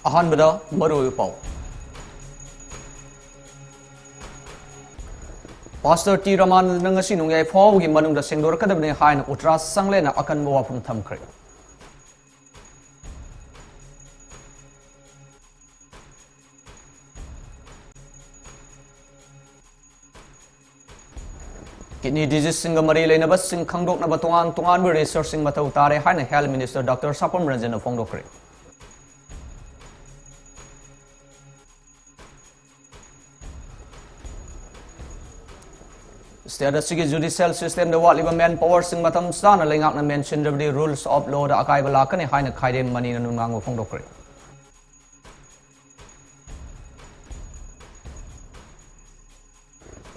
अहानबदा मरुई पाव pastor T Ramanand ngasi nungyai phawgi manungda sengdorkadabne haina utra sanglena akanba wafum thamkhre kidney disease singa mari lena bas sing khangdokna ba tongan research sing matau tare haina health minister dr sapam ranjana phongdokre State Sigi judicial system the what man power sing matam sana lengak na mention the rules of law da akai bala kan haina khaide mani na nungang phong dokre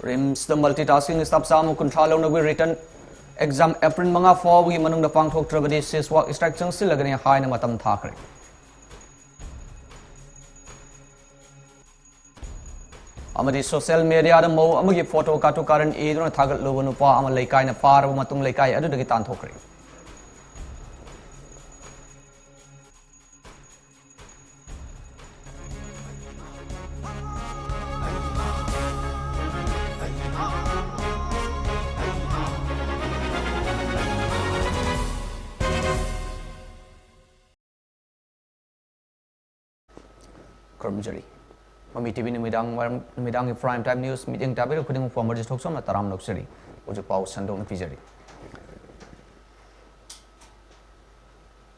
rims the multitasking stop samu control na we written exam april manga for wi manung da pang thok trabadi sis work instructions silagani haina matam thakre amadi social media da mo amagi photo ka to karan e dona thagal lo nu pa amal leikai na par bu matung leikai adu dagi tan thokre Kermjari Mami TV midang prime time news meeting tabi kuding for AMARJIT THOKCHOM na taram nokseri ujuk pau sandong na pijari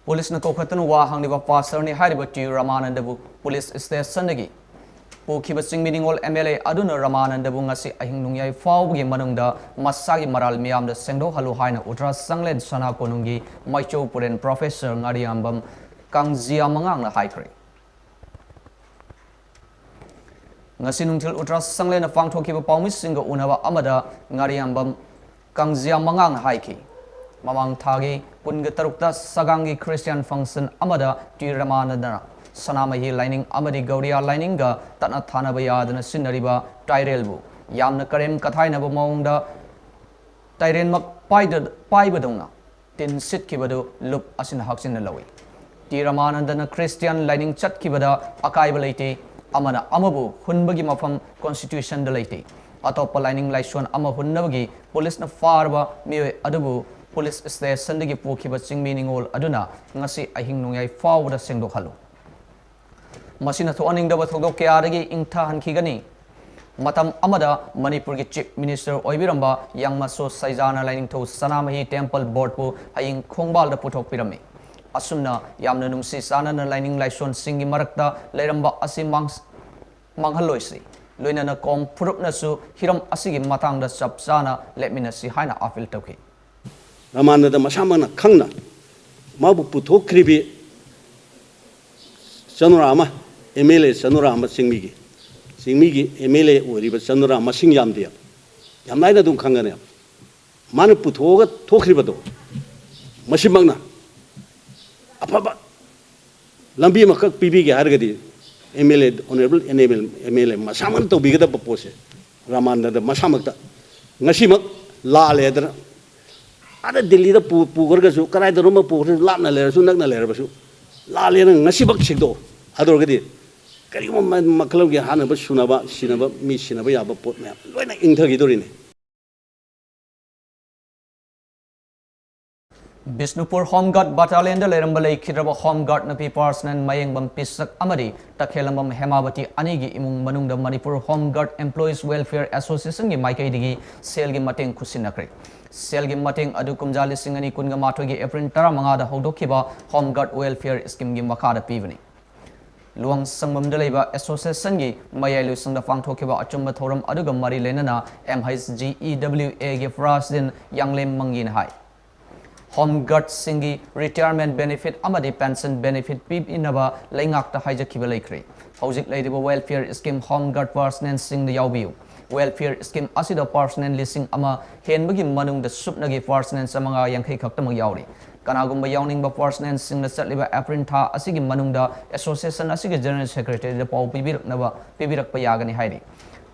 Police na kokatan wa hang diba pastor ni hariba ti Ramananda bu police station nagi pu khibasing meeting all MLA aduna Ramananda bu ngasi ahing nungyai fawgi manungda masagi maral miyam da sengdo halu haina utra sanglen sana konungi maicho puren professor ngariambam kangjia mangang na haikre ngasi nungthil utra sangle na pang thoki ba pawmis singa unaba amada ngariambam kangjia mangang haiki mamang thagi punga tarukta sagangi christian function amada ti ramananda sanamahi lining amadi gaudiya lining ga tatna thana ba yadana sinariba tyrel bu yamna karem kathaina ba mawngda tyren mak paibadongna tin sit kibadu lup asin haksin na lawi ti ramananda na christian lining chat kibada akai balaiti amana amabu hunbagi mafam constitution da leite atop lining laison ama hunnabagi police na farba mi adubu police station dagi pokhiba chingmening ol aduna ngasi ahing nungyai fawda sengdo halu masina thoaning da bathodok kya dagi ingtha hankhigani matam amada manipur gi chief minister oibiramba yangmaso saijana lining tho sanamahi temple board pu haing khongbal da puthok pirami asumna yamna nungsi sana na lining laison singi marakta leramba asi manghalloisi loina na kom phurup na su hiram asigi matang da chap sana lemina si haina afil tawki ramana da masamana khangna mabu puthokribi sanurama MLA sanurama singmigi MLA oriba sanurama singyamdia yamnaida dum khangane manu puthoga thokribado masimagna apaba lambi makak pibi ge hargadi MLA honorable MLA masaman to bigada pose ramana da masamakta ngasimak la ledra ada Delhi da pugorga su karai da roma pu lapna le su nakna le ba su la le ngasibak sikdo adorgadi kari mo maklam ge hana ba sunaba sinaba mi sinaba ya ba pot me loina ingthagi dorine Bisnupur Home Guard Battalion da lerambale khidraba Home Guard na papers nan mayengbam pisak amadi takhelambam Hemawati anigi imung manung da Manipur Home Guard Employees Welfare Association gi maikai digi sel gi mateng khusinakre sel gi mateng adu kumjali singani kunga matho gi April 15 da hodokhiba Home Guard Welfare Scheme gi makha da pivani luang sangmam da leiba association gi mayai lu sangda pangthokhiba achumba thoram aduga mari lenana MHGEWA gi president yanglem mangin hai Home Guard singi retirement benefit amadi pension benefit pib inaba leingak ta haija kiba leikre hojik leidiba welfare scheme Home Guard personnel sing da yaubiu welfare scheme asida personnel lising ama henbagi manung da supnagi personnel samanga yankhai khakta yauri kanagumba yawning ba personnel sing da chatliba April tha asigi manung da association asigi general secretary da pau pibirak pa yagani hairi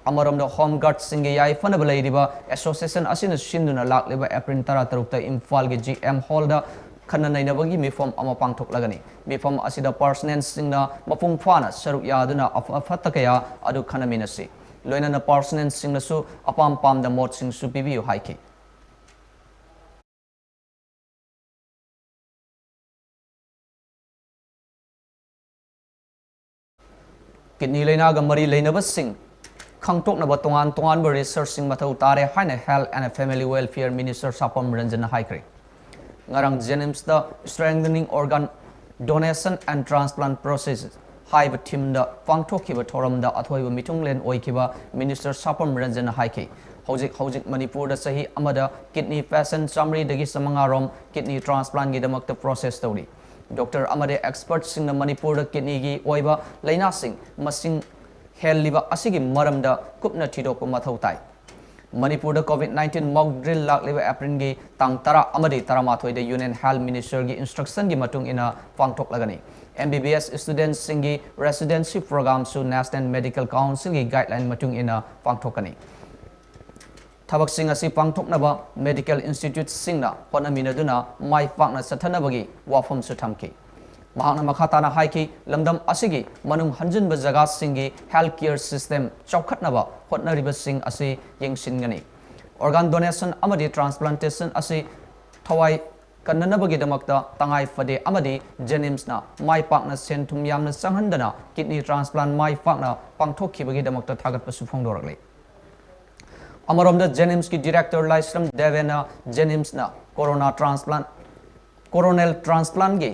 amarom da Home Guard singe yai fanabala iriba association asina sinduna lakleba April 13 ta Imphal gi GM Hall da khana nainabagi mifom ama pangthoklagani mifom asida personnel singna mapung phana saruk yaduna afatta kaya adu khana minasi loina na personnel singna su apam pam da mot sing su pibiu haiki kidney leina ga mari leina ba sing khangtok na ba tongan tongan ba research sing mathau tare haina health and family welfare minister sapam ranjan haikri ngarang jenims the strengthening organ donation and transplant processes high team the pangthok ba thoram da athoi ba mitung len oi kiba minister sapam ranjan haiki hojik manipur da sahi amada kidney patient summary dagi samanga rom kidney transplant gi damak process tawri doctor amade expert sing na manipur da kidney gi oiba laina sing masing hel liba asigi maram da kupna thidok mathau tai Manipur da COVID-19 mock drill lak liba April gi tang tara amadi taramathoi da Union Health Minister gi instruction gi matung ina pangthok lagani MBBS students singi residency program su National Medical Council gi guideline matung ina pangthokani thabak sing asi pangthoknaba medical institute singna honamina duna mai pakna sathanabagi wafam su thamki mahakna makhatana haiki lamdam asigi manung hanjin ba jaga singi healthcare system chawkhatnaba hotnariba sing asi yengsingani organ donation amadi transplantation asi thawai kannanabagi damakta tangai fade amadi jenims na mai pakna senthum yamna sanghandana kidney transplant mai pakna pangthokhibagi damakta thagat pasu phongdorakle amarom da jenims ki director laisram devena jenims na coronal transplant gi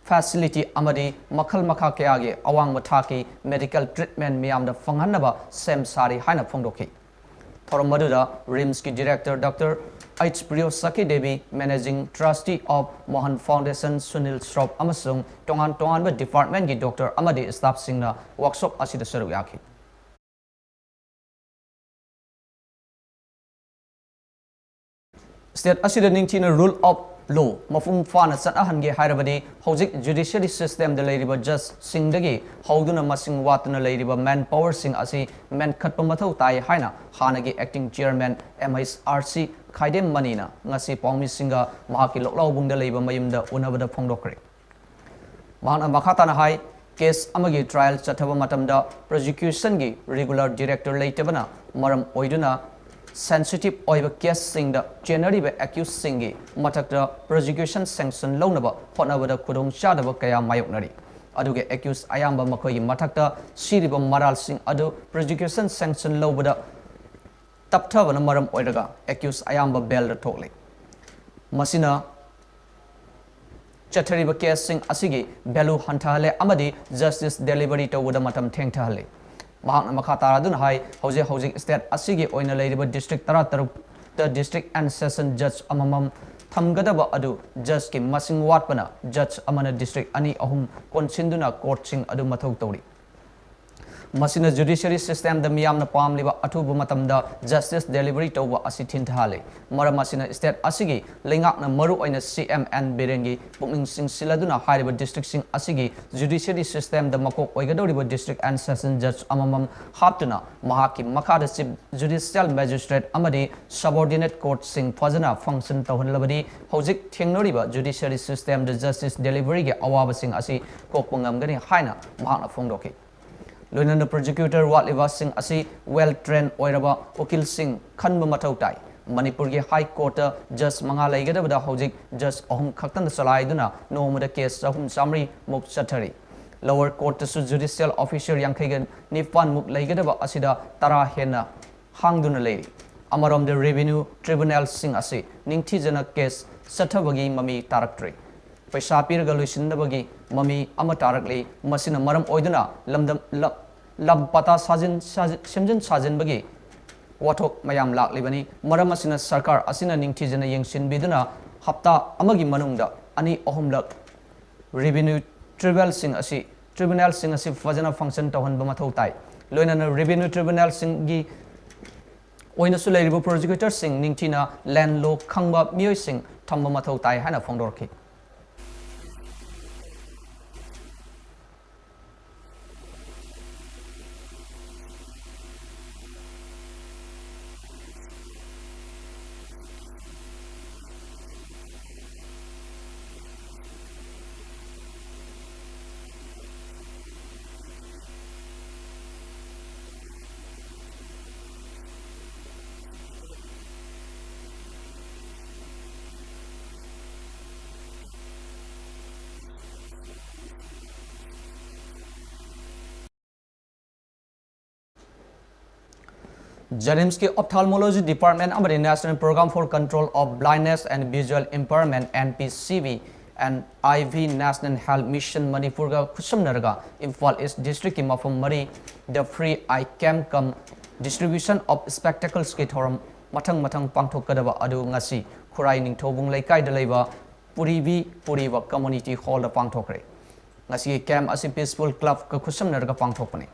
facility amadi makhal makha kya ge awang mathaki medical treatment miyam da fanghanaba sem sari haina phongdokhi thorom maduda rims ki director dr H Priyo Saki Devi managing trustee of Mohan Foundation Sunil Srop amasung tongan ba department gi doctor amadi staff singna workshop asida saru yakhi state asida ningchina rule of law mafung fana sat ahange hairabadi hojik judiciary system da leiriba just singdagi hauduna masing watuna leiriba manpower sing asi man khatpa mathau tai haina hanagi acting chairman MSRC khaidem manina ngasi pawmi singa mahaki loklaw bungda leiba mayumda unabada phongdokre mahana makhatana hai case amagi trial chathaba matamda prosecution gi regular director leitabana maram oiduna sensitive oiba case sing da generally accused singi matakta prosecution sanction lawnaba hotnabada khudong chadaba kaya mayoknari aduge accused ayamba makhoi matakta siriba maral sing adu prosecution sanction lawbada tapthabana maram oiraga accused ayamba bail da thokle masina chathariba case sing asigi value hanthale amadi justice delivery tawada matam thengthale mahakna makhatara dun hai hojik state asigi oina leiriba district tara taruk the district and session judge amamam thamgadaba adu judge ki masing watpana judge amana district ani ahum konsinduna court sing adu mathau tawri masina judiciary system da miyamna pamliba athubu matamda justice delivery tawba asi thinthale mara masina state asigi lengakna maru oina CMN berengi pukning sing siladuna hairiba district sing asigi judiciary system da makok oigadoriba district and session judge amamam haptuna mahaki makhada chief judicial magistrate amadi subordinate court sing fajana function tawhanlabadi hojik thengnoriba judiciary system da justice delivery ge awaba sing asi kokpangamgani haina mahakna phongdoki loinana prosecutor watliba sing asi well trained oiraba okil sing khanba mathau tai manipur gi high court judge manga leigadabada hojik judge ahum khaktan salaiduna nomada case ahum summary muk chathari lower court su judicial officer yankaigan nipan muk leigadaba asida tara hena hangduna leiri amarom the revenue tribunal sing asi ningthijana case sathabagi mami taraktre paisa pirga loisindabagi mami ama tarakle masina maram oiduna lam pata semjin sajin bagi wathok mayam laklibani maram asina sarkar asina ningthijana yengsin biduna hapta amagi manungda ani ohumlak revenue tribunal sing asi fajana function tawhan ba mathau tai loinana revenue tribunal sing gi oina su leiribo prosecutor sing ningthina land law khangba mioi sing thamba mathau tai hana phongdorki Janims ki Ophthalmology Department amadi National Program for Control of Blindness and Visual Impairment (NPCV) and IV National Health Mission Manipur ga khusumnarga Imphal East District ki mafam mari the free eye camp kam distribution of spectacles ki thoram mathang pangthokadaba adu ngasi Khurai Ningthobung Laikai da leiba Puriwa Community Hall da pangthokre ngasi camp asi Peaceful Club ka khusumnarga pangthokpani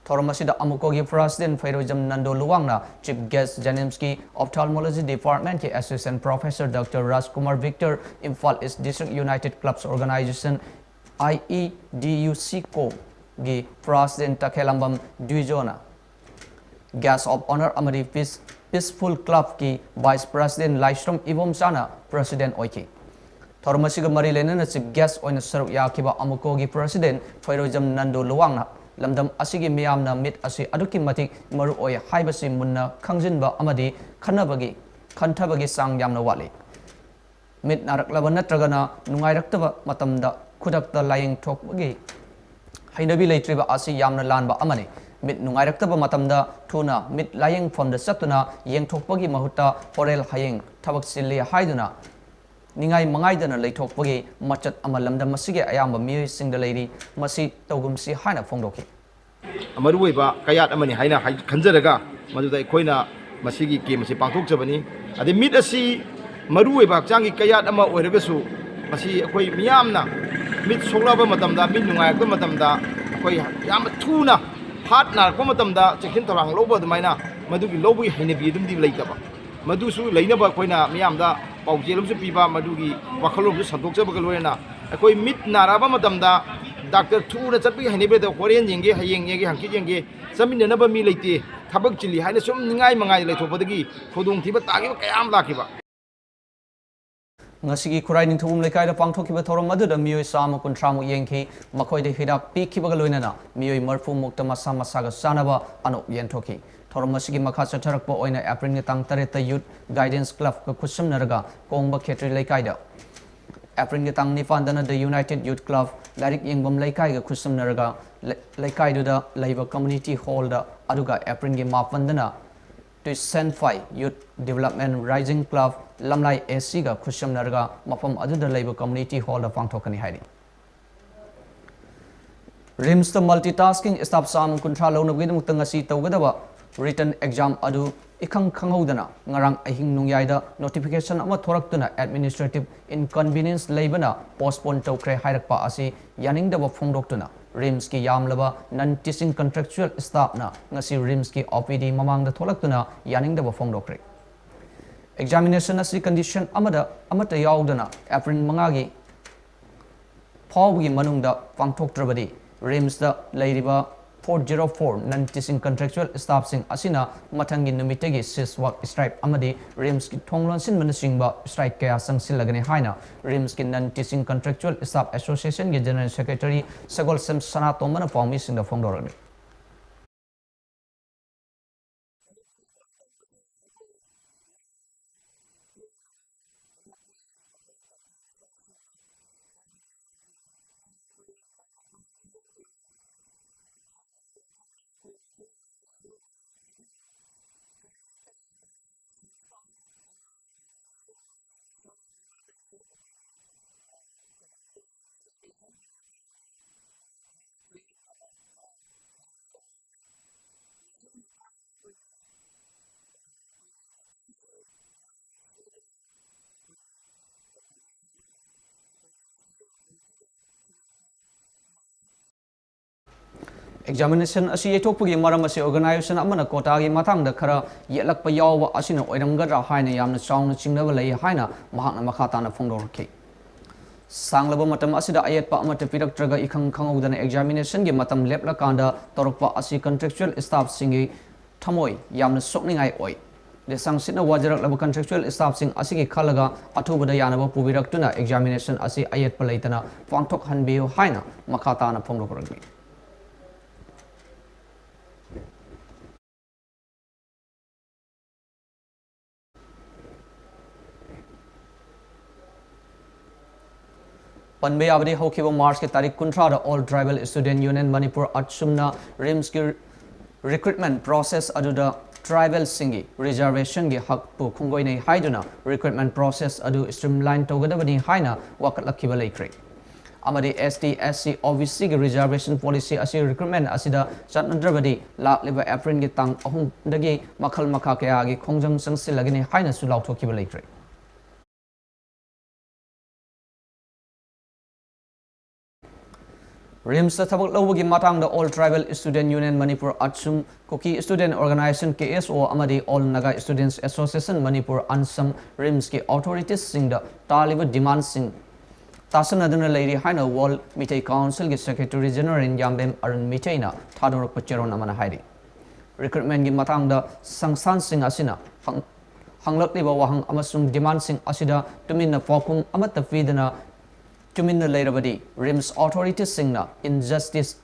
Thoramasida Amukogi President Fairojam Nando Luwangna, Chief Guest Janimski Ophthalmology Department ki Assistant Professor Dr. Rajkumar Victor, Imphal East District United Clubs Organization IEDUC Co. gi President Takhelambam Duijona. Guest of Honor Amadi Peaceful Club ki Vice President Laishram Ibom Sana, President Oiki. Thoramasiga Marilena Chief Guest Oina Saruk Yakiba Amukogi President Fairojam Nando Luwangna. Lamdam asigi miyamna mit asi aduki matik maru oi haibasi munna khangjinba amadi khantabagi sang yamna wali mit naraklaba natragana nungairakta matamda khudakta laying thokbagi hainabi leitriba asi yamna lanba amani mit nungairakta matamda thuna mit laying from the satuna yeng thokbagi mahutta horel hayeng thabak silli haiduna Ningai mangaidana leithokpagi machat amalamda masige ayamba mioi singda leiri masi tawgumsi haina phongdoki amaruiba kayat amani haina khanjaraga maduda aikoina masigi game si pangthok jabani ade mit asi maruiba changi kayat ama oiragasu masi akoi miyamna mit soglaba matamda mit nungai ko matamda akoi yam thuna hat na ko matamda chekhin torang lobo admaina madugi lobu hainabi dumdi leitaba madusu leinaba akoina miyamda Paujelumsu pipa madugi wakalumsu santuksabaga loyana akoi mit naraba matamda Dr. Thu na chatpi hanibe da Korean yenge hayeng yenge hangki yenge saminanaba mi leite thabak chili haina sum ningai mangai leithopodagi khudung thiba tagi kayam lakiba Ngasigi Khurai Ningthobung Laikai da pangthokiba thoram maduda mioi sama kunthramu yengki makhoi de hidak pikibaga loinana mioi marfu mukta masa masaga sanaba anok yenthoki Thoram masigi makha chatharakpa oina April ni tang 3 Youth Guidance Club ka khusumnarga kongba khetri Laikai da April ni tang 9 dana the United Youth Club Larik Yengbam Laikai ga khusumnarga Laikai da Laiba Community Hall da aduga April gi 9 dana to Senfai Youth Development Rising Club Lamlai AC ga khusumnarga mafam aduda Laiba Community Hall da pangthokani hairi RIMS the multitasking staff sam kunthra lona gidum tangasi tawgadaba written exam adu ikang khanghodana ngarang ahing nungyai notification ama thoraktuna administrative inconvenience leibana postpone tawkre hairakpa asi yaningdaba phongdoktuna RIMS ki yamlaba non teaching contractual staff na ngasi RIMS ki OPD mamangda tholaktuna yaningdaba phongdokre examination asi condition amata yaudana April mangagi phawgi manungda pangthoktrabadi RIMS da leiriba 404 non-teaching contractual staff sing asina mathangi numitegi sis work strike amadi RIMS ki thonglonsin manasingba strike kaya sangsilagani haina RIMS ki non-teaching contractual staff association ki general secretary Sagol Sem Sanatomana pawmi singda phongdorani examination asi yethokpagi maram asi organization amana kota gi mathangda khara yelakpa yawa asina oiramgadra haina yamna chaungna chingnaba lei haina mahakna makhatana phongdorki sanglaba matam asida ayetpa amata piraktraga ikhang khangudana examination gi matam lepla kanda torokpa asi contractual staff singi thamoi yamna sokningai oi lesang sitna wajarak laba contractual staff sing asigi khalaga athubada yanaba pubiraktuna examination asi ayetpa leitana pangthok hanbiu haina makhatana phongdorki Panbe abadi hokiba March ke tarik kuntra all tribal student union Manipur Achumna RIMS ki recruitment process aduda tribal singi reservation gi hak pu khungoi nei haiduna recruitment process adu streamline togadabani haina wakat lakhiba leikre amadi ST SC OBC gi reservation policy asi recruitment asida chatnadrabadi lakliba April gi tang ahum dagi makhal makha kaya gi khongjang sangsilagini haina su lauthokiba leikre RIMS tabak lawagi matang da All Tribal Student Union Manipur Atsum Koki Student Organization KSO amadi All Naga Students Association Manipur Ansam RIMS ki authorities sing da taliba demand sing tasan aduna lady haina Wall Mitay Council ki Secretary General in Yambem Arun Mitayna thadorok pacheron amana haidi recruitment gi matang da sangsan sing asina hanglakli ba wahang amasung demand sing asida tuminna fokung amata fidana Tuminna Lairabadi, RIMS authorities singna injustice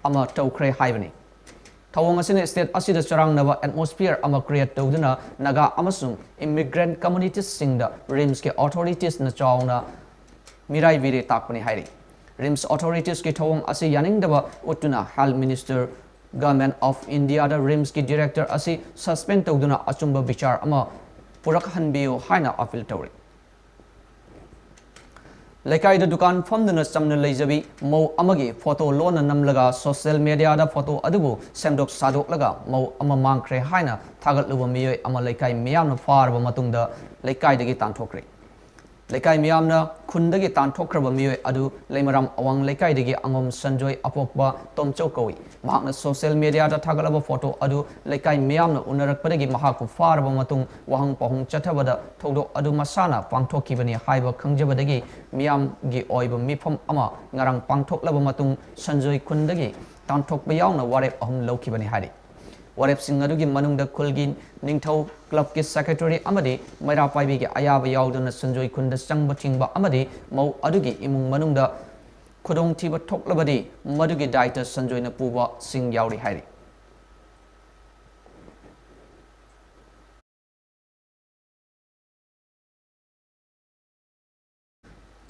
ama tokre haibani. Tawang asina state asida charang nava atmosphere ama create tawduna naga amasung immigrant communities singda RIMS ke authorities na chawna mirai vire takpani hairi. RIMS authorities ke tawang asi yaning daba utuna Health Minister Government of India da RIMS ke director asi suspend tawduna achumba bichar ama purak hanbiyo haina appeal tawri. Lekai da dukan famduna samna leijabi mau amagi photo lona namlaga social media da photo adubu semdok sadok laga mau ama mangkre haina thagat luba miyoi ama lekai miyamna farba matungda lekai dagi tanthokre lekai miyamna khundagi tanthokraba miyoi adu leimaram awang lekai dagi angom sanjoy apokba tomchau kawi mahakna social media da thagalaba photo adu lekai miyamna unarakpadagi mahaku farba matung wahang pahung chathabada thodok adu masana pangthokibani haiba khangjabadagi miyam gi oiba mifam ama ngarang pangthoklaba matung sanjoy khundagi tanthokba yauna warep ahum laukibani hari warep singadugi manungda khulgi ningthau club ki secretary amadi maira paibi gi ayaba yauduna sanjoy khunda changba thingba amadi mau adugi imung manungda khudong thiba thoklabadi madugi daita sanjoy na puba sing yauri hari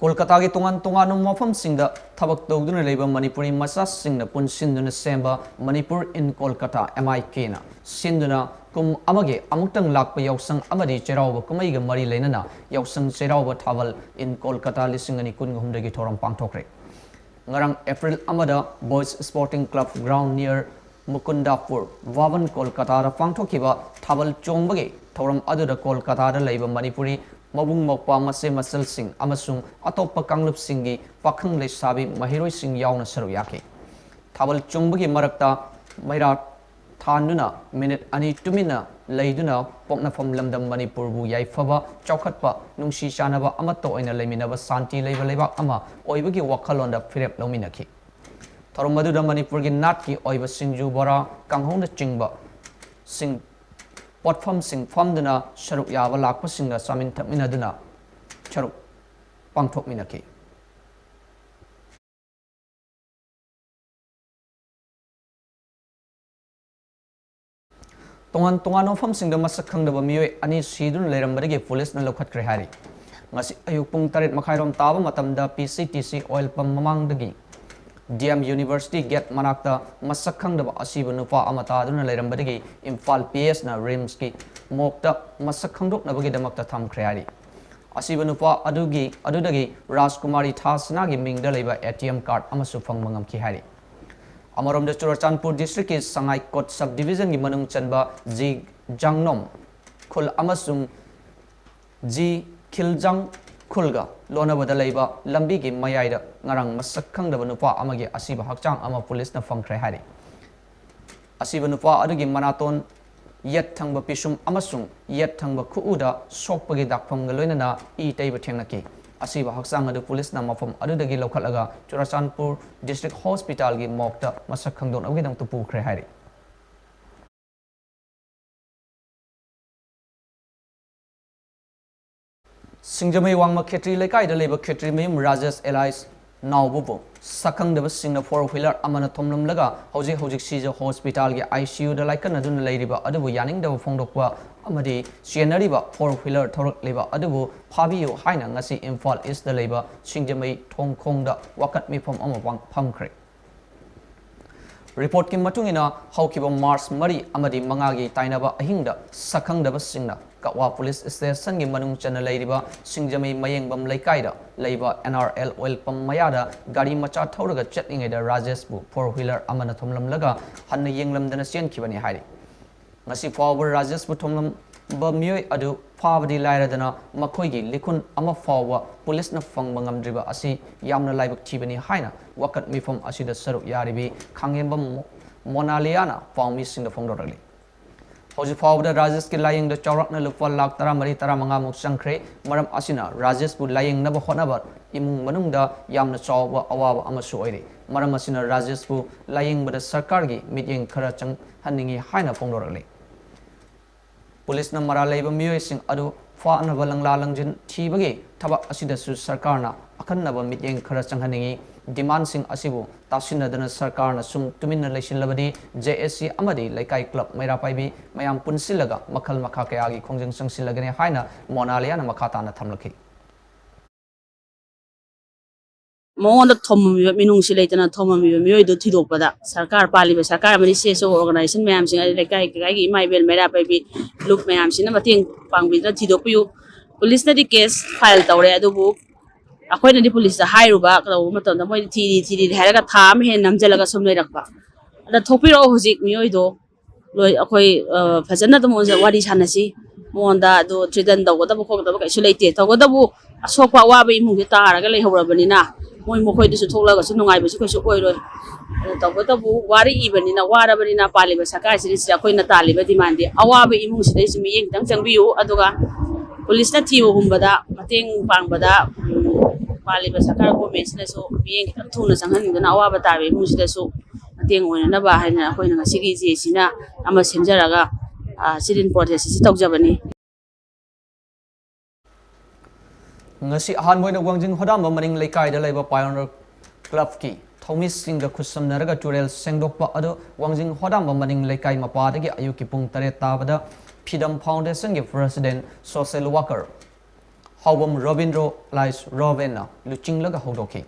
Kolkata ki tungan mafam singda thabak tawduna leiba Manipuri masas singna punsinduna semba Manipur in Kolkata MIK na sinduna kum amage amuktang lakpa yausang amadi cherauba kumaiga mari leinana yausang cherauba thaval in Kolkata lisingani kungumdagi thoram pangthokre ngarang April amada Boys Sporting Club ground near Mukundapur Vavan Kolkata ra pangthokiba thaval chombage thoram aduda Kolkata da leiba Manipuri Mabung Mokpa Mase Masal Singh Amasung Atopa Kanglup Singhi Pakhang Lesabi Mahiroi Singh Yauna Saruyaki Thabal Chungbagi Marakta Maira Thanuna Minute Ani Tumina Laiduna Pokna from Lamdam Manipurbu Yaifaba Chaukatpa Nungshi Shanaba Amato in a Leminaba Santi Leva Ama Oibagi Wakalonda Philip Lominaki Tarumaduda Manipurgi Natki Oiba Singju Bara Kanghona Chingba Sing Potfam sing famduna sharuk yaba lakpa singa samin tapmina duna sharuk pangthok minaki tongan ofam singda masak khangdaba miyoi ani sidun leirambadagi police na lokhatkre hari ngasi ayuk pung 8 makhairom taba matamda PCTC oil pump mamangdagi DM University Gate Manakta masak khangdaba asiba nupa amata duna leirambadagi Imphal PS na RIMS ki mokta masak khangdok nabagi damakta thamkhre hari asiba nupa adudagi Rajkumari Thasna gi mingda leiba ATM card amasu phangmangam ki hari Amarom de Churachandpur district ki Sangai Kot subdivision gi manung chanba Ji Jangnom khul amasung Ji Khiljang khulga lona badalaiba lambi gi mayaida ngarang masak khangdaba nupa amagi asiba hakchang ama police na phangkhre hari asiba nupa adugi manaton yet thangba pisum amasung yet thangba khuuda sokpagi dakpham ga loinana I teiba thengnaki asiba hakchang adu police na mafam adudagi lokhalaga Churachandpur district hospital gi mokta masak khangdon agi dang tupu khre hari Singjamai wangma khetri lekai da leba khetri mayum Rajas Elias Naububu sakang daba singna 4-wheeler amana thomlam laga hojik sija hospital gi ICU da laikan aduna leiriba adubu yaning daba phongdokwa amadi sienariba 4-wheeler thorok leba adubu phabiyu haina ngasi Imphal East da leba Singjamai thongkhong da wakat mifam ama phamkhre report ki matungina haukiba March mari amadi mangagi tainaba ahingda sakhangdaba singna Katwa police station gi manung chana leiriba singjami mayengbam leikaida leiba NRL oil pump mayada gari macha thauraga chatlingai da Rajesh bu four wheeler amana thomlamlaga hanna yenglamdana sen khibani hairi ngasi forward Rajesh bu thomlam ba mioi adu fabadi lairadana makhoi gi likun ama fawa police na fangba ngamdriba asi yamna laibak thibani haina wakat mifom asida saruk yaribi khangembam monaliana pawmi singda phongdorali Hoji forward Rajesh ki laying the chaurak na lukwa lak tara mari tara manga muk sangkre maram asina Rajesh bu laying na ba khonaba imung manungda yamna chawba awaba amasu oire maram asina Rajesh bu laying bada sarkar gi mityeng khara chang haningi haina phongdorali Police na mara leiba miyoi sing adu fa na balang lalang jin thibagi thabak asida su sarkar na akhan na ba mityeng khara chang haningi demand sing asibu tasinadana sarkar na sung tuminna leisilabadi JSC amadi laikai club maira paibi mayam punsilaga makhal makha kayagi khongjang sangsilagane haina monalia na makha tana thamlaki Monda thommi minung silaitana thommi mioi do thidokpada sarkar paliba sarkar mari se so organization mayam sing laikai kai gi mai bel maira paibi look mayam sina mateng pangbi da thidokpiu police na di case file tawre adubu akoina di police da hairuba kadaw matonda moi thiri haraga tham he namjalaga som leirakba ada thopiro hojik mioi do loi akoi phajana da monja wari sanasi monda do tridan dawda bu khokda bu kaisu leite tawda bu asokwa wabe imu ge taraga leihorabani na moi mokhoi disu tholaga su nungai bu su kaisu oiroi tawda bu wari ibani na warabani na paliba sakai siri akoina taliba dimandi awabe imu sidai simi yeng tang changbiu aduga police na thiwo humbada mateng pangbada paliba sarkar government na so miyeng kitang thuna sanghaningdana awaba tabe musida so mateng oina na ba haina akoina ngasigi je sina ama semjaraga sirin process si tawjabani ngasi ahan moina wangjing hodam maning leikai da leiba pioneer club ki thomis singa khussamnaraga turel sengdokpa ado wangjing hodam maning leikai mapadagi ayuki pung tare tabada Freedom Foundation ki president social worker Hawam Robindro Lais Rovena Luching Laga Hodoki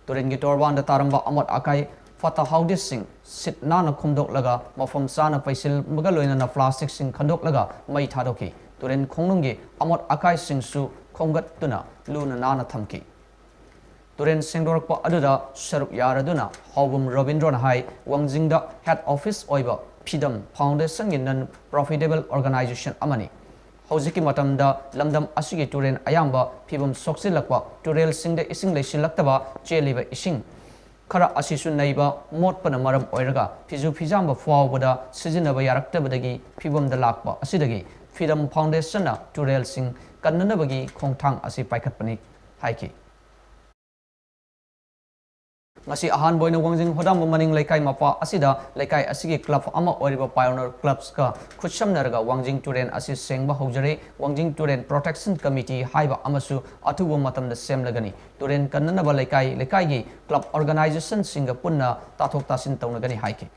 Turin Gitorban the Taramba Amot Akai Fata Haudis Sing Sit Nana Kumdok Laga Mafam Sana Paisil Magaloina na plastic sing Kandok Laga Mai Tadoki Turin Kongungi Amot Akai Sing Su Kongat Tuna Luna Nana Thamki Turin Singdorpa Aduda Saruk Yaraduna Hawam Robindro Hai Wangjingda Head Office Oiba Freedom Foundation in non-profitable organization amani Hojiki matamda lamdam asigi turen ayamba phibum soksilakwa turel singde ising leisilaktawa cheliba ising khara asisu naiba motpana maram oiraga fizu fijamba fawbada sijinaba yaraktabadagi phibumda lakpa asidagi Freedom Foundation na turel sing kannanabagi khongthang asi paikhatpani haiki ngasi ahan boina wangjing hodam maning laikai mapa asida laikai asigi club ama oriba pioneer clubs ka khutsamnarga wangjing turen asi sengba hojare wangjing turen protection committee haiba amasu atuwa matamda semlagani turen kannanaba laikai gi club organization singa punna tathok tasin tawnagani haiki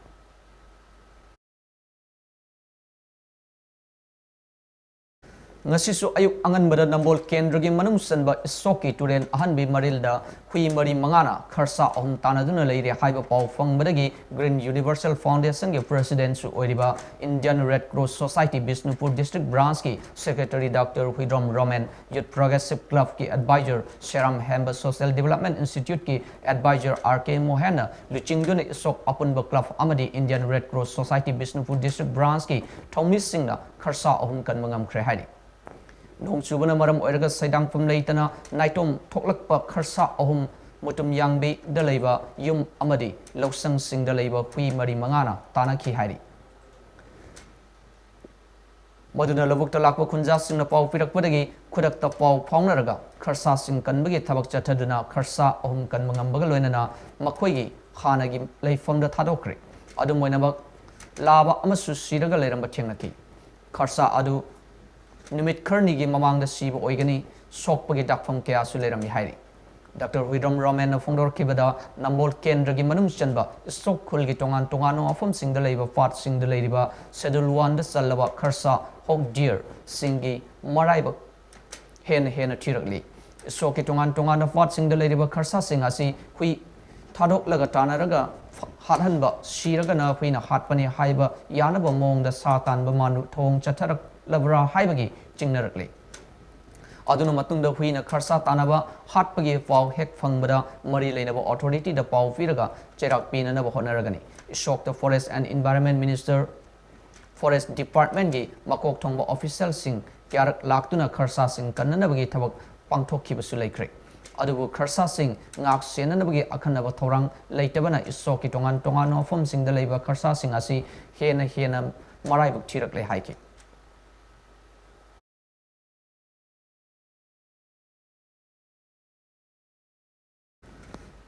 ngasisu ayuk angan bada nambol kendragi manung sanba isoki turen ahanbi marilda hui mari mangana kharsa ahum tanaduna leire haiba paw fangbadagi Green Universal Foundation ge president su oiriba Indian Red Cross Society Bisnupur district branch ki secretary Dr. Huidrom Roman Youth Progressive Club ki advisor Sharam Hemba Social Development Institute ki advisor RK Mohana luchingduna isok apunba club amadi Indian Red Cross Society Bisnupur district branch ki Thomas Singna kharsa ahum kan mangam khre haidi Nong chubana maram oiraga saidang pum leitana naitom thoklakpa kharsa ahum mutum yangbi dalaiba yum amadi loksang sing dalaiba pui mari mangana tanaki hairi maduna labukta lakpa khunja singna paw pirakpadagi khudakta paw phawnaraga kharsa sing kanbagi thabak chathaduna kharsa ahum kan mangambaga loinana makhoigi khanagi leifamda thadokre adu moinabak laba amasu siraga leiramba thengnaki kharsa adu Numit Kernigi mamang the Siba Oigani, Sokpagi Dakfam Kasu Lerami Hairi. Dr. Huidrom Roman of Fondor Kibada, Nambol Kendragi Manum Chanba, Sok Kulgi Tongan Tongano of Sing the Labor, Fat Sing the Ladyba, Sedul One the Salava, Kursa, Hog Deer, Singi, Maraiba, Hen Tiragli. Soki Tongan Tongan of Fat Sing the Ladyba, Kursa Singasi, Hui Tadok Lagatana Raga, हाथहनब सिरगना हुईना हाथपने हाइबा यानब मोंगदा सातान बमानु थोंग चथरक लबरा हाइबगी चिंगनरकले अदुना मतुंगदा हुईना खरसा तानबा हाथपगे पाव हेक फंगबदा मरी लेनब authority द पाव फिरगा चेराक पीननब होनरगनी शॉक द forest and environment minister forest department की मकोक थोंग ऑफिशियल सिंह क्यारक लाक्तुना खरसा सिंह कन्ननबगी थबक पांगथोखिबसु लेख्रे अदुबु खरसा Singh ngak senanabagi akhanaba thorang leitebana isoki tongan tongan ofom singda leiba खरसा Singh asi hena marai buk thirak le haiki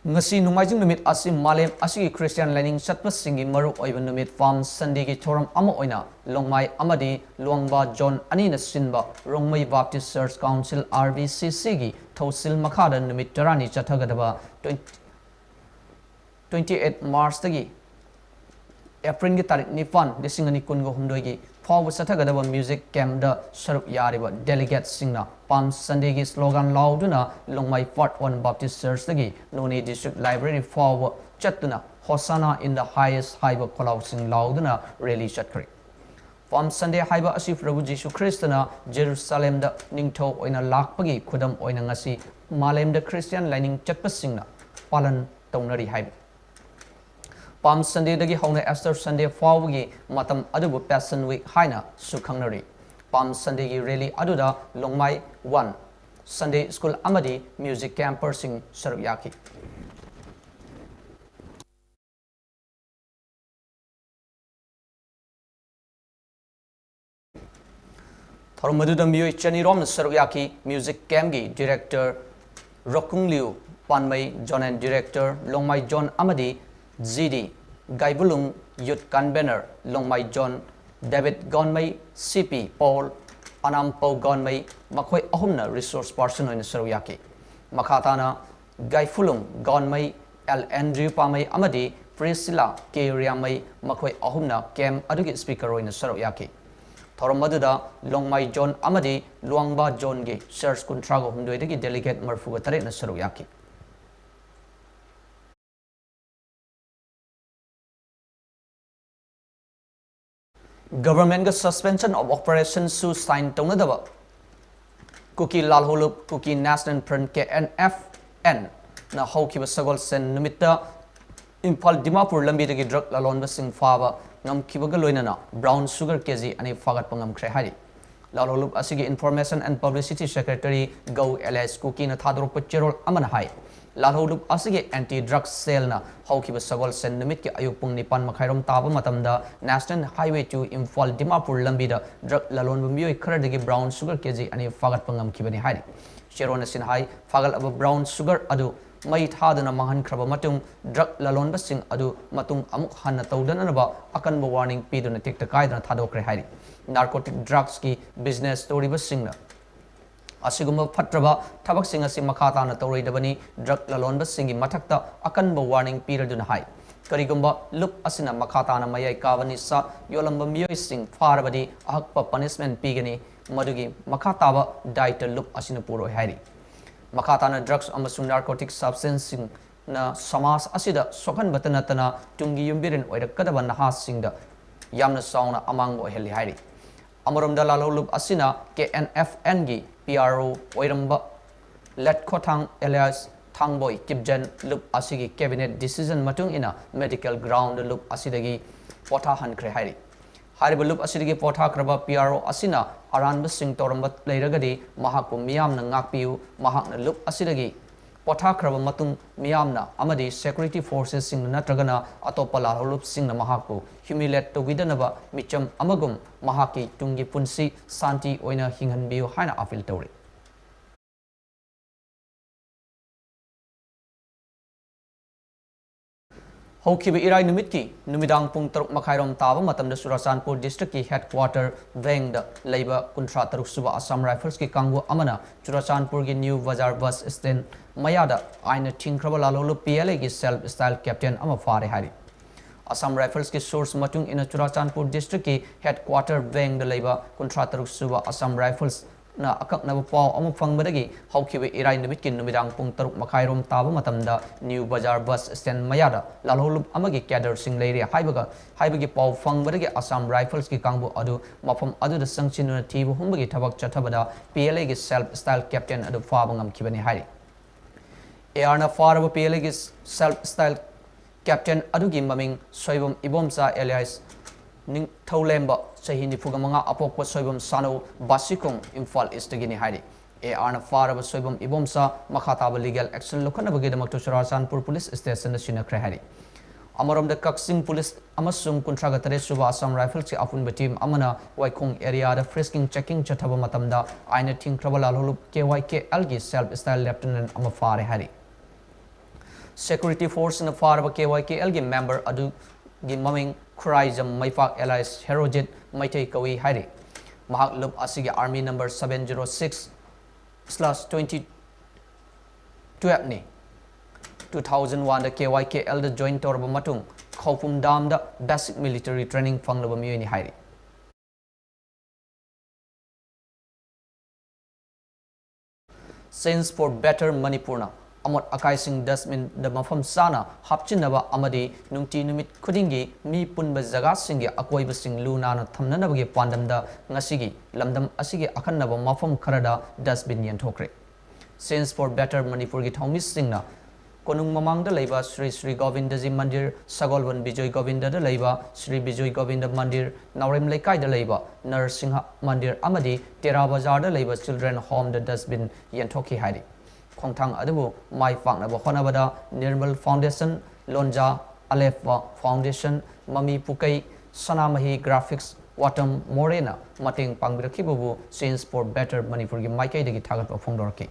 ngasi numaijing numit asi malem asi Christian learning chatpa singi maru oiba numit farm Sunday ki thoram ama oina longmai amadi luangba John ani na sinba Rongmai Baptist Church Council RBCC gi thosil makhada numit tarani chathagadaba 28 March tagi April ki tarik nifan disingani kungo humdoi gi फाव चथगदब music camp द सरुक यारिब delegate सिंगना Palm Sunday की slogan लाउदुना लोंगमाई part 1 Baptist church दगी नोनी डिस्ट्रिक्ट लाइब्रेरी फाव चतुना होसाना इन द हाईएस्ट हाइब खोलाउ सिंग लाउदुना रैली चतखरे पाम संडे हाइब असि प्रभु जीसु ख्रिस्टना जेरूसलेम द निंगथौ ओइना लाखपगी खुदम ओइना ngasi मालेम द क्रिश्चियन लाइनिंग चतप सिंगना पालन तौनरी हाइब Palm Sunday dagi hauna Easter Sunday fawgi matam adubu Passion Week haina sukhangnari Palm Sunday gi rally aduda Longmai 1 Sunday School amadi music camp persing sarukyaki Thorumaduda miyoi chanirom sarukyaki music camp gi director Rokung Liu Panmai John and director Longmai John amadi GD Gaibulung Youth Convener Longmai John David Gonmai CP Paul Anam Pau Gonmai Makhoi ahumna resource person in Saruyaki Makhatana Gaifulung Gonmai L Andrew Pamai Amadi Priscilla K Riamai Makhoi ahumna Kem Adugi speaker in Saruyaki Thoromaduda Longmai John Amadi Luangba John Gi Church Kuntrago Humduidagi delegate Marfuga Tare in Saruyaki Government ga suspension of operation su sign tongadaba Cookie Lalholup Cookie National Front KNFN na hawkiba sagol sen numita Impal Dimapur lambi dagi drug lalonba sing faba ngam kibaga loinana brown sugar kg ani fagat pangam khre hari Lalholup asigi information and publicity secretary Go LS Cookie na thadrok pachirol amana hai Lalholup asigi anti drug cell na hawkiba sagol sen numit ki ayuk pung nipan makhairom taba matamda National Highway 2 Impal Dimapur lambi da drug lalonba miyoi khara dagi brown sugar kg ani fagat pangam kibani hari Sherona sin hai fagal aba brown sugar adu mai thadana mahan khraba matung drug lalonba sing adu matung amuk hanna tawdanaba akanba warning piduna tikta kaidana thadokre hari narcotic drugs ki business story ba singna asigumba phatraba thabak sing asi makhatana tawreidabani drug lalonba singi mathakta akanba warning piraduna hai karigumba look asina makhatana mayai kawani sa yolamba miyoi sing farabadi ahakpa punishment pigani madugi makhataba diet look asina puro hari Makhatana drugs amasung narcotic substances na samas asida sokhan batanatana tungi yumbirin oirakadaba nahasingda yamna sauna amang oheli hairi Amaramda Lalholup asina KNFN gi PRO oiramba let khothang alias thangboy kibjan lup asigi cabinet decision matung ina medical ground lup asidagi potha hankre hairi Hariba lup asidagi potha kraba PRO asina aranba sing toramba leiragadi mahakku miyamna ngakpiu mahakna lup asidagi potha kraba matung miyamna amadi security forces sing natragana atopa Lalholup sing na mahakku humiliate to widanaba micham amagum mahaki tungi punsi santi oina hinghanbiu haina appeal tawri Hawkiba irai numit ki numidang pung taruk makhairom taba matamda Churachandpur district ki headquarter veng da leiba kuntra taruk suba Assam Rifles ki kanggu amana Churachandpur ki New Bazar bus stand mayada aina thingkraba Lalholup PLA ki self style captain ama fare hari Assam Rifles ki source matung ina Churachandpur district ki headquarter veng da leiba kuntra taruk suba Assam Rifles na akaknaba paw amu fangbadagi hawkiba irai numitkin numidang pung taruk makhairom taba matamda New Bazaar bus stand mayada lalholub amagi cadre sing leiri haibagi paw fangbadagi Assam Rifles ki kangbu adu mafam adu da sangchinuna tibu humbagi thabak chathabada PLA gi self style captain adu fabangam kibani hairi Arna faraba PLA gi self style captain adu gi maming soibam ibomsa alias ning thaulemba sahi nifuga manga apokpa soibam sano basikong Imphal East gini hairi Arna faraba soibam ibomsa makhataba legal action lokhanabagi damaktu Churachandpur police station na sinakre hairi Amarom the Kaksing police amasung kuntragatare suba Assam Rifles ki apunba team amana Waikong area da frisking checking chathaba matamda aina thingkraba lalholup KYKL gi self style lieutenant amafare hari Security force na faraba KYKL gi member adu gi maming Khuraijam Maifak Allies Herojit Maitei Kawi hari mahak lup asigi army number 706/2012 ni 2001 da KYKL da join torba matung khawpum dam da basic military training fanglaba miyoi ni hairi Sense for better Manipurna amot akai sing dustbin da mafam sana hapchinaba amadi nungti numit khudingi mi punba jaga singi akoiba sing luna na thamnanabagi pandam da ngasigi lamdam asigi akannaba mafam kharada dustbin yenthokre Sense for better Manipur gi thaumis singna Konung mamangda leiba Sri Govindaji Mandir Sagolwan Bijoy Govinda da leiba Sri Bijoy Govinda Mandir Naurem Laikai da leiba Narsingha Mandir amadi Tera Bazar da leiba Children Home da dustbin yenthoki hairi Khongthang adubu mai paknaba honabada Nirmal Foundation Lonja Alefa Foundation Mami Pukai Sanamahi Graphics Watam Morena mating pangbirakhibabu Sense for Better Manipur gi maikai dagi thagatba phongdorki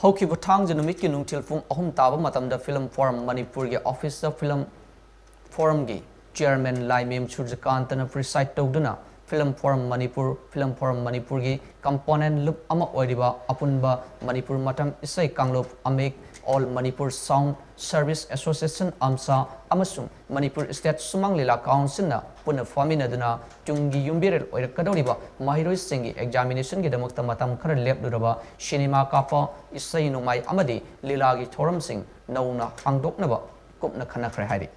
Hokibu thangja numit ki nungthil phung ahum taba matamda film forum Manipur gi office da film forum gi chairman Laimem Churjakantana preside tawduna film forum Manipur gi component loop ama oiriba apunba Manipur matam isai kanglop amek all Manipur Sound Service Association amsa amasung Manipur State Sumang Lila Council na puna famina duna tungi yumbirel oirakadoriba mahiroi singi examination gi damakta matam khara lepduraba cinema kapa isai numai amadi lila gi thoram sing nauna hangdoknaba kupna khana khra hari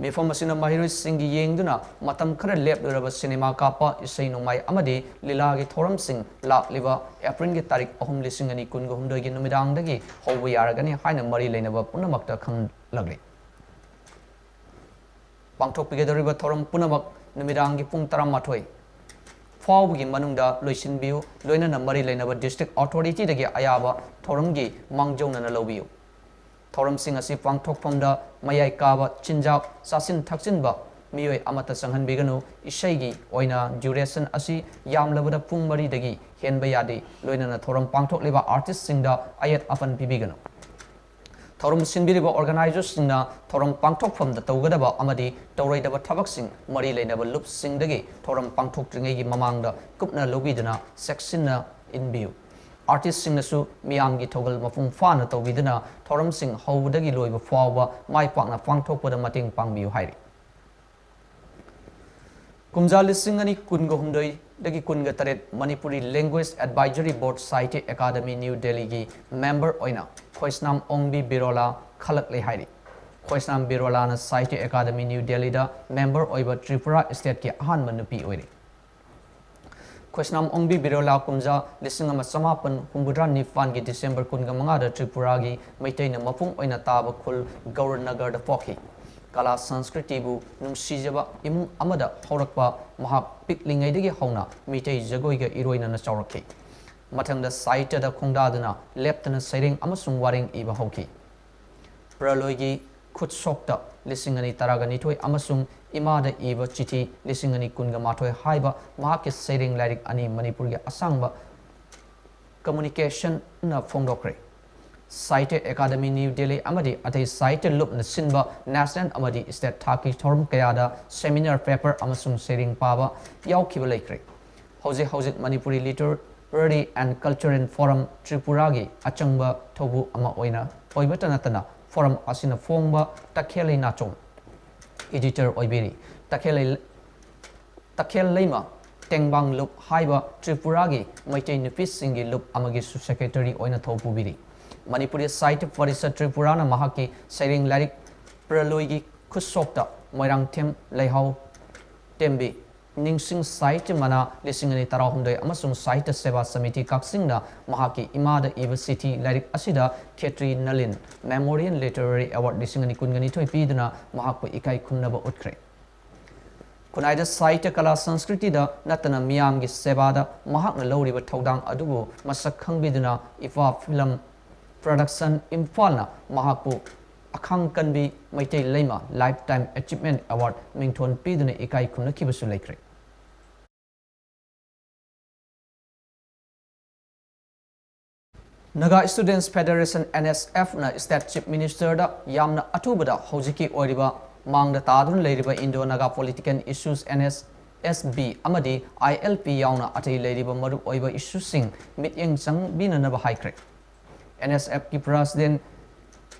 Mefam asina mahiroi singi yengduna matam khara lepduraba cinema kapa isai numai amadi lila gi thoram sing lakliba April gi tarik 2023 gi numidang dagi hobu yaragani haina mari leinaba punamakta khang lagri Pangthokpigedoriba thoram punamak numidang gi pung 18 fawgi manungda loisinbiu loinana mari leinaba district authority dagi ayaba thoram gi mangjona na lobiu thoram sing asi pangthokpamda mayai kaba chinjak sasin thaksinba miyoi amata sanghan biganu isai gi oina duration asi yamlabada pung mari dagi henba yadi loinana thoram pangthokliba artist singda ayat afan pibiganu Thorum sinbiriba organizers singna thorum pangthokpham da tawgadaba amadi tawraidaba thabak sing mari leinaba loop sing dagi thorum pangthokringai gi mamangda kupna lobidana section na inbiu artist sing nasu miyam gi thogal mafung fana tawbidana thorum sing howdagi loiba fawba mai pakna pangthokpada mating pangbiu hairi Kumjali singani kunga humdoi dagi kunga taret Manipuri Language Advisory Board Site Academy New Delhi gi member oina Khoisnam Ongbi Birola khalak le hairi Khoisnam Birola na Site Academy New Delhi da member oiba Tripura State ki ahan manupi oiri Khoisnam Ongbi Birola kumja lisingama samapan humbudra nifan gi December kunga manga da Tripura gi maitaina mapung oina taba khul Gauranagar da pokhi Kala Sanskriti bu nungsijaba imung amada horakpa mahak piklingai dagi hauna mitei jagoi ga iroina na chawrakhi mathangda site da khongdaduna leptana sairing amasung waring iba hoki praloigi khutsokta lisingani taragani thoi amasung imada iba chithi lisingani kunga mathoi haiba mahak sairing lairik ani Manipur gi asangba communication na phongdokre Site Academy New Delhi amadi atai site loop na sinba national amadi state thaki thorum kayada seminar paper amasung sharing paba yaukhiba laikre hojik Manipuri Literary and Cultural Forum Tripura gi achangba thobu ama oina oibatanatana forum asina fongba takhelai nachom editor oibiri takhelai Takhel Leima Tengbang Loop Haiba Tripuragi Maitei Nupisingi Loop Amagi Secretary Oina Thopubiri Manipuri site Farisa Tripurana Mahaki Sairing Larik Praluigi Kusokta Moirang Tem Leihau Tembi Ningsing site mana Lisingani Tarahunde Amasung site Seva Samiti Kaksingna Mahaki Imada Eva City Larik Asida Ketri Nalin Memorial Literary Award Lisingani Kungani Toipiduna Mahaku Ikai Kunaba Utkre Kunaida site Kala Sanskriti da Natana Miam gi Sevada Mahakna Lori Todang Adubu Masakang Biduna Ifa Film Production Impalna Mahaku Akang Kanbi Maitei Lema Lifetime Achievement Award Mington Piduna Ikai Kunaki Basulekre. Naga Students Federation NSF na State Chief Minister da Yamna Atubada Hojiki Oriba Mang the Tadun Ladiba Indo Naga Political Issues NSSB Amadi ILP Yauna Ati Ladiba Madu Oiba Issues Sing Mit Yang Sang Bina Naba High NSF ki President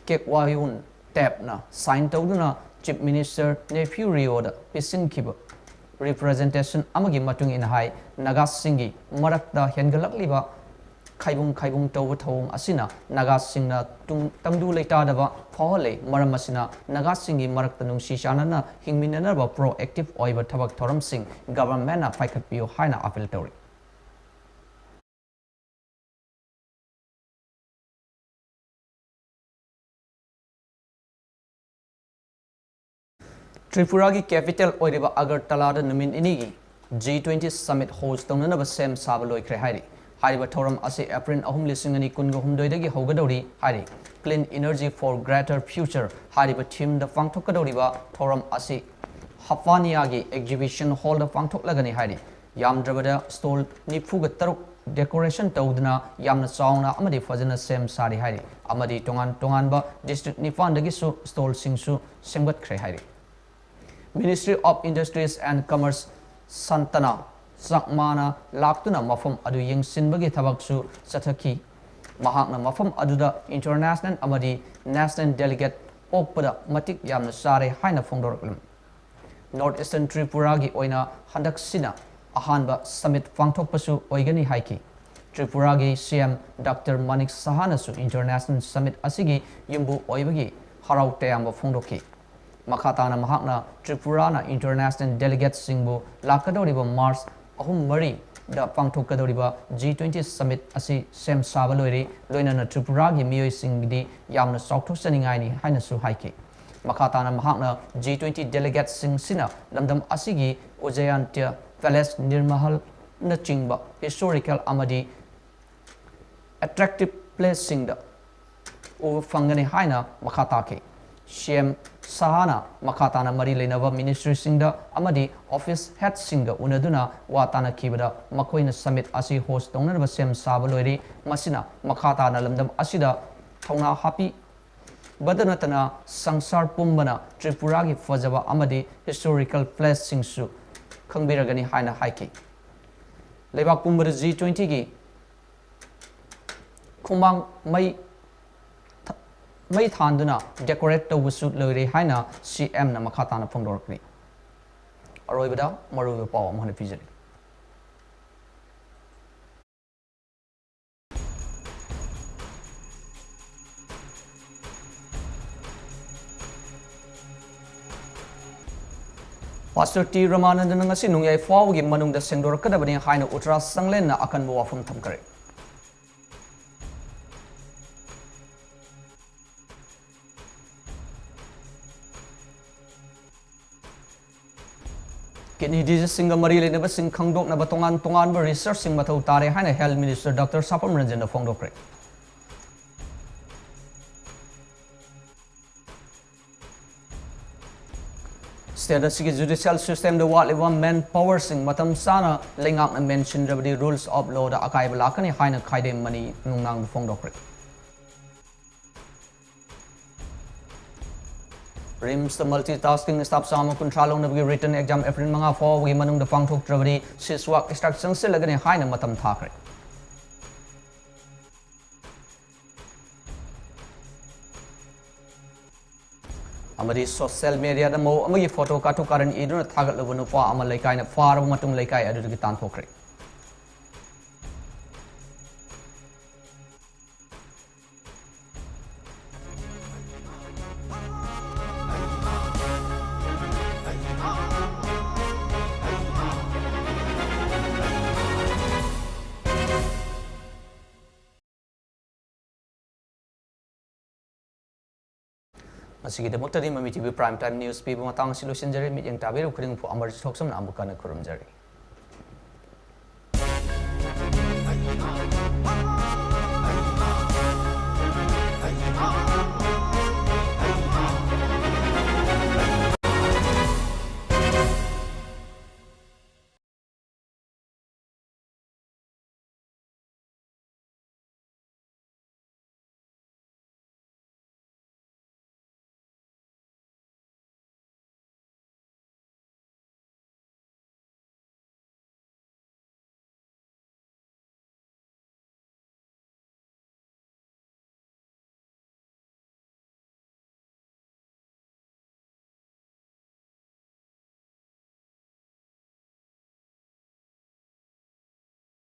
Kekwayun Tap na sign Toduna Chief Minister Nephew Rioda Pisin Kiba Representation Amagi Matung in High Naga Singi Marakda Hengalak Liba Kaibung Tawu Tawung Asina Naga Singna Tangdu Leta Dava Pole Maramasina Naga Singi Maraktanung Shishanana Hingminanaba proactive Oiba Tabak Toram Sing Government Paikat Pio Haina Apil Tori. Tripuragi capital Oiba Agartala Numin Inigi G20 Summit host Tonanaba Sem Sabaloi Krehari. Hariba Toram Asi April Ahum Lisingani Kungo Humdoidagi Hogadori Hari Clean Energy for Greater Future Hariba Team the Fangtokadoriba Toram Asi Hafaniagi Exhibition Hall the Fangtok Lagani Hari Yam Drabada Stole Nifuga Taruk Decoration Todna Yamna Sauna Amadi Fazana Sem Sari Hari Amadi Tonganba District Nifandagisu Stole Singsu Sembat Kre Hari Ministry of Industries and Commerce Santana Sakmana Laktuna Mafam Adu Ying Sinbagi Tabaksu Sataki Mahakna Mafam Aduda International Amadi National Delegate Opada Matik Yamna Sare Haina Fongdorklum Northeastern Tripuragi Oina Handak Sina Ahanba Summit Fangtokpasu Oigani Haiki Tripuragi CM Dr. Manik Sahanasu International Summit Asigi Yumbu Oibagi Harau Teyamba Fongdoki Makatana Mahakna Tripurana International Delegate Singbu Lakadoriba Mars Ahum Mari da Pangtokadoriba G20 Summit Asi Sem Sabalori Loinana Tripuragi Miyoi Singdi Yamna Saukto Saningaini Hainasu Haiki Makatana Mahakna G20 Delegate Sing Sina Lamdam Asigi Ujayantia Palace Nirmahal Nachingba Historical Amadi Attractive Place Singda O Fangani Haina Makataki Shem Sahana Makatana Mari Lenava Ministry Singda Amadi Office Head Singa Unaduna Watana Kibada Makoina Summit Asi host Donava Sem Sabalori Masina Makatana Lamdam Asida Tona Happy Badanatana Sangsar Pumbana Tripuragi Fazava Amadi Historical Place Singsu Kangbiragani Haina Haiki Leba Pumbada G20 Gi Kumang May Thanduna decorate the Wusut Lori Haina CM na Makatana Pondorkri. Aroibada, Maru Power Monopizzi. Pastor T. Ramanandan ngasi nungyay fawagi manung da sengdor kadabani Haina Utra Sanglen na akan buwa from Tamkare. Kini disease singa marili na basing kangdok na batongan ba research sing matau tare haina Health Minister Dr. Sapam Ranjan na fongdokre. State sige judicial system da wat lewa manpower sing matam sana lingak na mention the rules of law da akai balakani haina kaide mani nungnang fongdokre. RIMS the multitasking staff sama control na bagi written exam April mga 4 wi manung da fangthok travari siswak instruction se lagani haina matam thakre amadi social media da mo amagi photo ka tu karan iduna thagat lu nu pa amal laikai na far matung laikai adu gi tan thokre Masih kita Mami TV Prime Time News pi matang solution jari mit yang tabiru kering pu AMARJIT THOKCHOM na ambukan kurum jari.